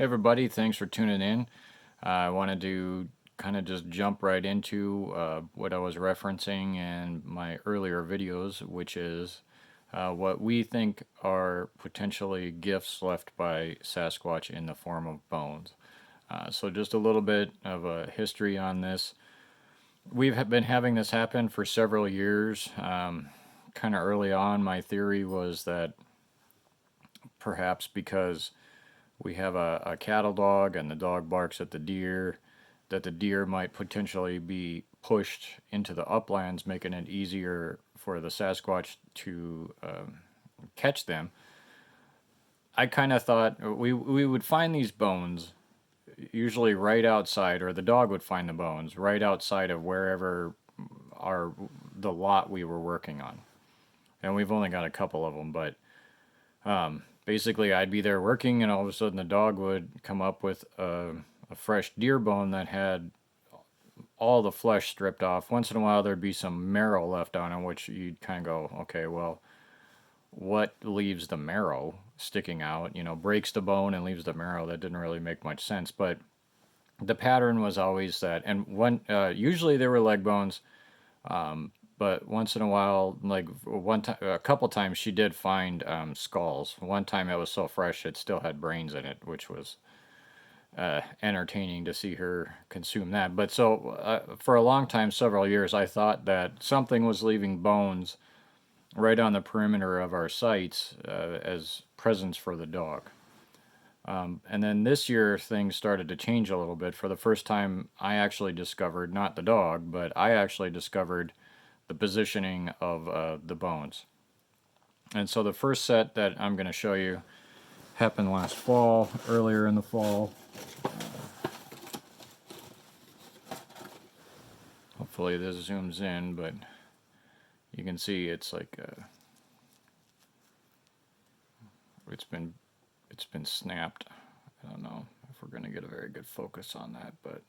Hey everybody, thanks for tuning in. I wanted to kind of just jump right into what I was referencing in my earlier videos, which is what we think are potentially gifts left by Sasquatch in the form of bones. So just a little bit of a history on this. We've been having this happen for several years. Kind of early on, my theory was that perhaps because we have a cattle dog and the dog barks at the deer, that the deer might potentially be pushed into the uplands, making it easier for the Sasquatch to catch them. I kind of thought we would find these bones usually right outside, or the dog would find the bones right outside of wherever our the lot we were working on. And we've only got a couple of them, but basically I'd be there working, and all of a sudden the dog would come up with a fresh deer bone that had all the flesh stripped off. Once in a while there'd be some marrow left on it, which you'd kind of go, okay, well, what leaves the marrow sticking out? You know, breaks the bone and leaves the marrow. That didn't really make much sense, but the pattern was always that. And usually they were leg bones, but once in a while, like one time, a couple times, she did find skulls. One time it was so fresh it still had brains in it, which was entertaining to see her consume that. But so for a long time, several years, I thought that something was leaving bones right on the perimeter of our sites as presents for the dog. And then this year, things started to change a little bit. For the first time, I actually discovered, not the dog, but I actually discovered the positioning of the bones. And so the first set that I'm going to show you happened last fall, earlier in the fall. Hopefully this zooms in, but you can see it's like it's been snapped. I don't know if we're going to get a very good focus on that, but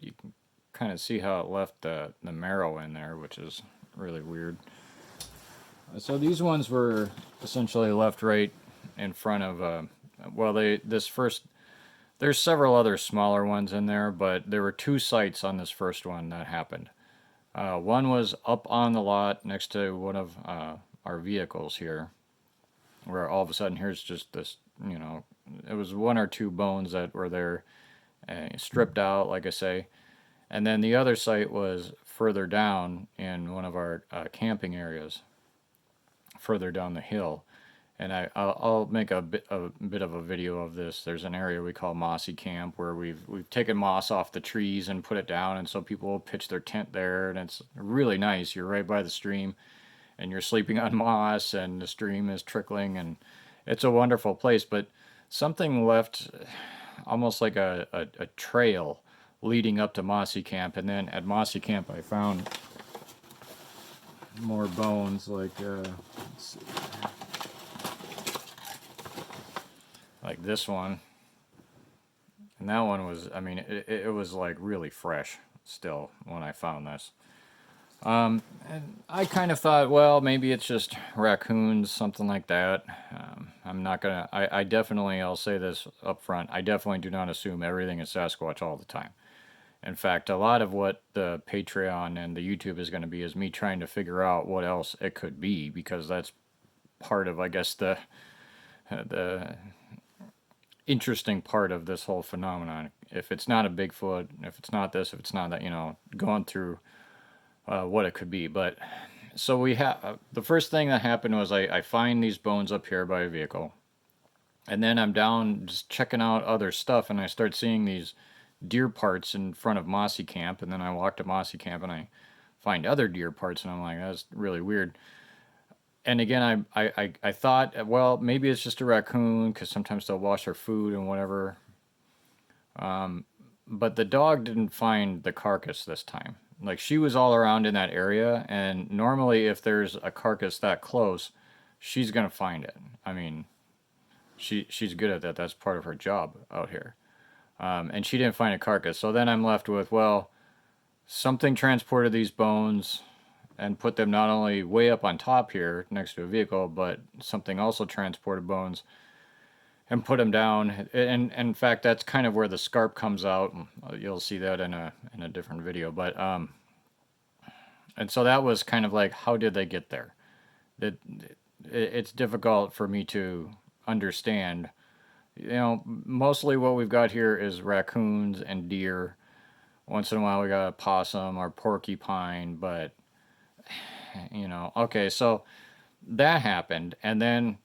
you can kind of see how it left the marrow in there, which is really weird. So these ones were essentially left right in front of well, there's several other smaller ones in there, but there were two sites on this first one that happened. One was up on the lot next to one of our vehicles here, where all of a sudden here's just this, you know, it was one or two bones that were there, stripped out, like I say. And then the other site was further down in one of our camping areas, further down the hill. And I'll make a bit of a video of this. There's an area we call Mossy Camp where we've taken moss off the trees and put it down, and so people will pitch their tent there, and it's really nice. You're right by the stream, and you're sleeping on moss, and the stream is trickling, and it's a wonderful place. But something left almost like a trail leading up to Mossy Camp, and then at Mossy Camp I found more bones, like let's see, like this one. And that one was, I mean, it was like really fresh still when I found this. And I kind of thought, well, maybe it's just raccoons, something like that. I'm not gonna, I definitely, I'll say this up front, I definitely do not assume everything is Sasquatch all the time. In fact, a lot of what the Patreon and the YouTube is going to be is me trying to figure out what else it could be, because that's part of, I guess, the interesting part of this whole phenomenon. If it's not a Bigfoot, if it's not this, if it's not that, you know, going through what it could be. But so we have the first thing that happened was I find these bones up here by a vehicle, and then I'm down just checking out other stuff, and I start seeing these deer parts in front of Mossy Camp, and then I walk to Mossy Camp and I find other deer parts, and I'm like, that's really weird. And again, I thought, well, maybe it's just a raccoon because sometimes they'll wash their food and whatever. But the dog didn't find the carcass this time. Like, she was all around in that area, and normally if there's a carcass that close, she's gonna find it. I mean, she's good at that. That's part of her job out here. And she didn't find a carcass. So then I'm left with, well, something transported these bones. and put them not only way up on top here next to a vehicle, but something also transported bones and put them down. And in fact, that's kind of where the scarp comes out. You'll see that in a different video. But and so that was kind of like, how did they get there? It, it's difficult for me to understand. You know, mostly what we've got here is raccoons and deer. Once in a while, we got a possum or porcupine, but you know, okay, so that happened, and then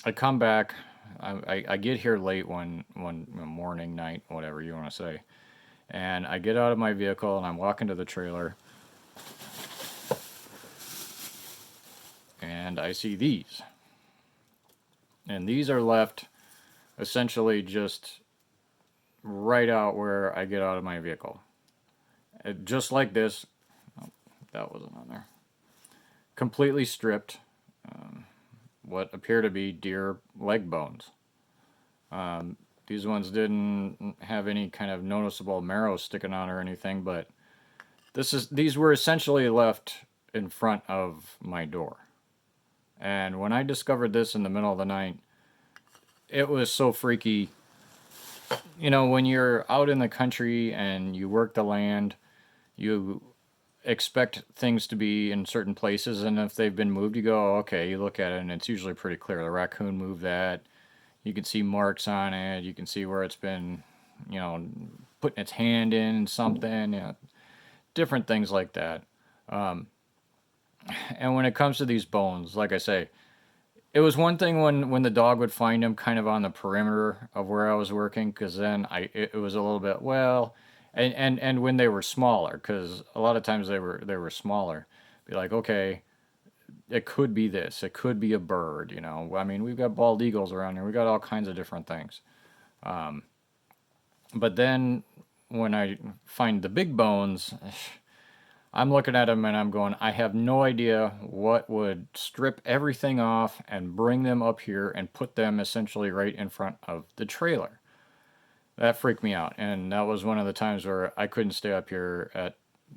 I come back. I get here late one morning, night, whatever you want to say, and I get out of my vehicle and I'm walking to the trailer, and I see these, and these are left essentially just right out where I get out of my vehicle, just like this. Oh, that wasn't on there. Completely stripped. What appear to be deer leg bones. These ones didn't have any kind of noticeable marrow sticking out or anything, but these were essentially left in front of my door. And when I discovered this in the middle of the night, it was so freaky. You know, when you're out in the country and you work the land, you expect things to be in certain places, and if they've been moved, you go, oh, okay, you look at it and it's usually pretty clear. The raccoon moved that. You can see marks on it. You can see where it's been, you know, putting its hand in something, you know, different things like that. And when it comes to these bones, like I say, it was one thing when the dog would find them kind of on the perimeter of where I was working, because then it was a little bit, well, and when they were smaller, because a lot of times they were smaller, be like, okay, it could be this, it could be a bird, you know. I mean, we've got bald eagles around here, we got all kinds of different things. But then when I find the big bones, I'm looking at them and I'm going, I have no idea what would strip everything off and bring them up here and put them essentially right in front of the trailer. That freaked me out, and that was one of the times where I couldn't stay up here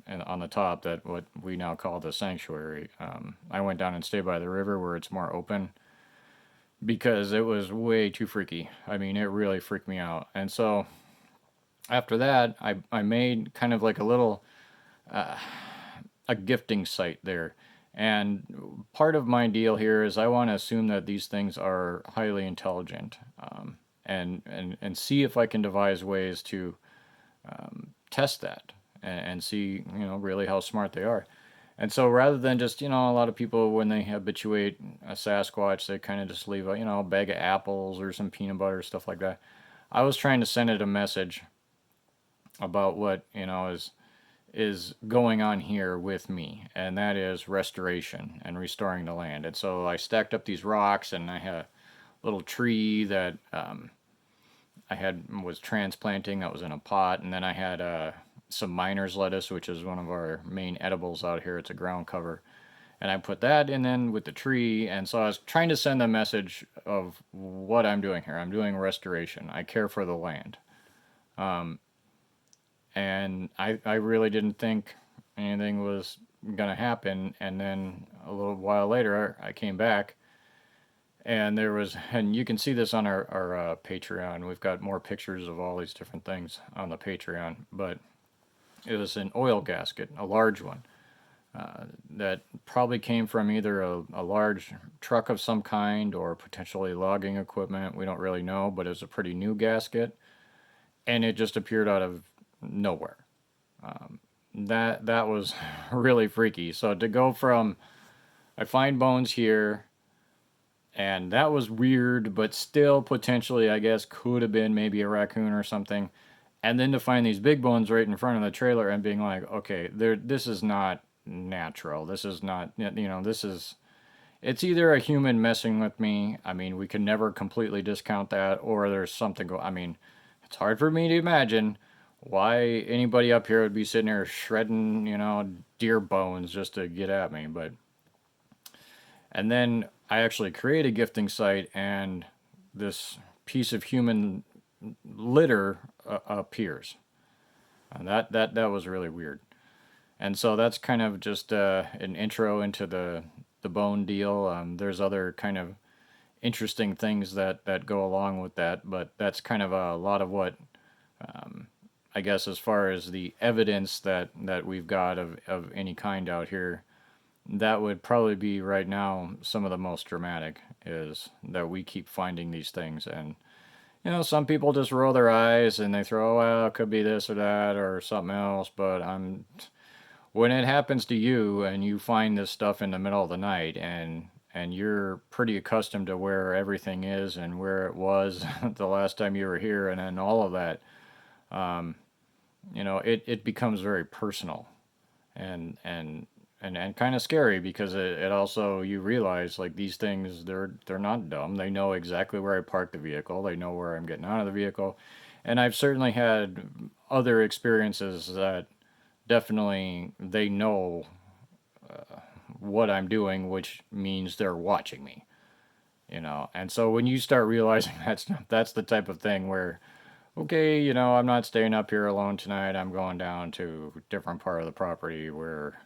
on the top, that what we now call the sanctuary. I went down and stayed by the river where it's more open, because it was way too freaky. I mean, it really freaked me out. And so after that, I made kind of like a gifting site there. And part of my deal here is I want to assume that these things are highly intelligent, and see if I can devise ways to test that, and see, you know, really how smart they are. And so rather than just, you know, a lot of people, when they habituate a Sasquatch, they kind of just leave a, you know, a bag of apples or some peanut butter, stuff like that. I was trying to send it a message about what, you know, is going on here with me, and that is restoration and restoring the land. And so I stacked up these rocks, and I had a little tree that was transplanting that was in a pot, and then I had some miner's lettuce, which is one of our main edibles out here. It's a ground cover, and I put that in then with the tree. And so I was trying to send a message of what I'm doing here. I'm doing restoration. I care for the land. And I really didn't think anything was gonna happen. And then a little while later, I came back, and and you can see this on our Patreon. We've got more pictures of all these different things on the Patreon, but it was an oil gasket, a large one, that probably came from either a large truck of some kind or potentially logging equipment. We don't really know, but it was a pretty new gasket, and it just appeared out of nowhere. That was really freaky. So to go from, I find bones here, and that was weird, but still potentially, I guess, could have been maybe a raccoon or something. And then to find these big bones right in front of the trailer and being like, okay, this is not natural. This is not, you know, it's either a human messing with me. I mean, we can never completely discount that, or there's something I mean, it's hard for me to imagine why anybody up here would be sitting here shredding, you know, deer bones just to get at me. But, and then I actually create a gifting site, and this piece of human litter appears. And that was really weird. And so that's kind of just an intro into the bone deal. There's other kind of interesting things that go along with that, but that's kind of a lot of what, I guess, as far as the evidence that we've got of any kind out here, that would probably be right now some of the most dramatic, is that we keep finding these things. And some people just roll their eyes and they throw, oh, well, it could be this or that or something else. But when it happens to you and you find this stuff in the middle of the night, and you're pretty accustomed to where everything is and where it was the last time you were here, and then all of that, it becomes very personal, and kind of scary, because it also, you realize, like, these things, they're not dumb. They know exactly where I parked the vehicle. They know where I'm getting out of the vehicle. And I've certainly had other experiences that definitely they know what I'm doing, which means they're watching me. And so when you start realizing that's the type of thing where, okay, I'm not staying up here alone tonight. I'm going down to a different part of the property where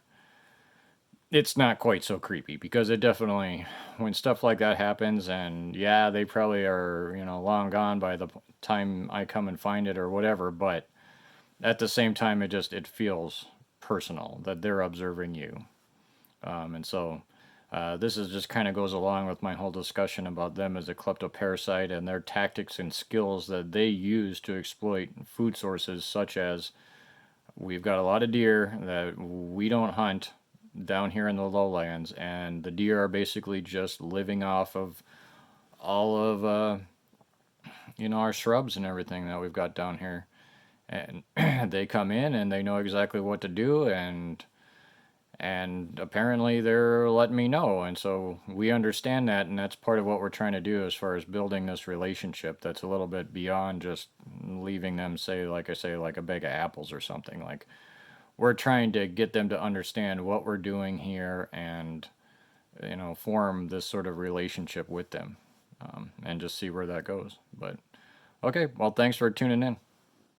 it's not quite so creepy, because it definitely, when stuff like that happens, and yeah, they probably are, long gone by the time I come and find it or whatever, but at the same time, it feels personal that they're observing you. And so this is just kind of goes along with my whole discussion about them as a kleptoparasite and their tactics and skills that they use to exploit food sources, such as, we've got a lot of deer that we don't hunt down here in the lowlands, and the deer are basically just living off of all of our shrubs and everything that we've got down here. And they come in and they know exactly what to do, and apparently they're letting me know, and so we understand that, and that's part of what we're trying to do as far as building this relationship that's a little bit beyond just leaving them, say, like I say, like a bag of apples or something. Like, we're trying to get them to understand what we're doing here, and form this sort of relationship with them, and just see where that goes. But okay, well, thanks for tuning in.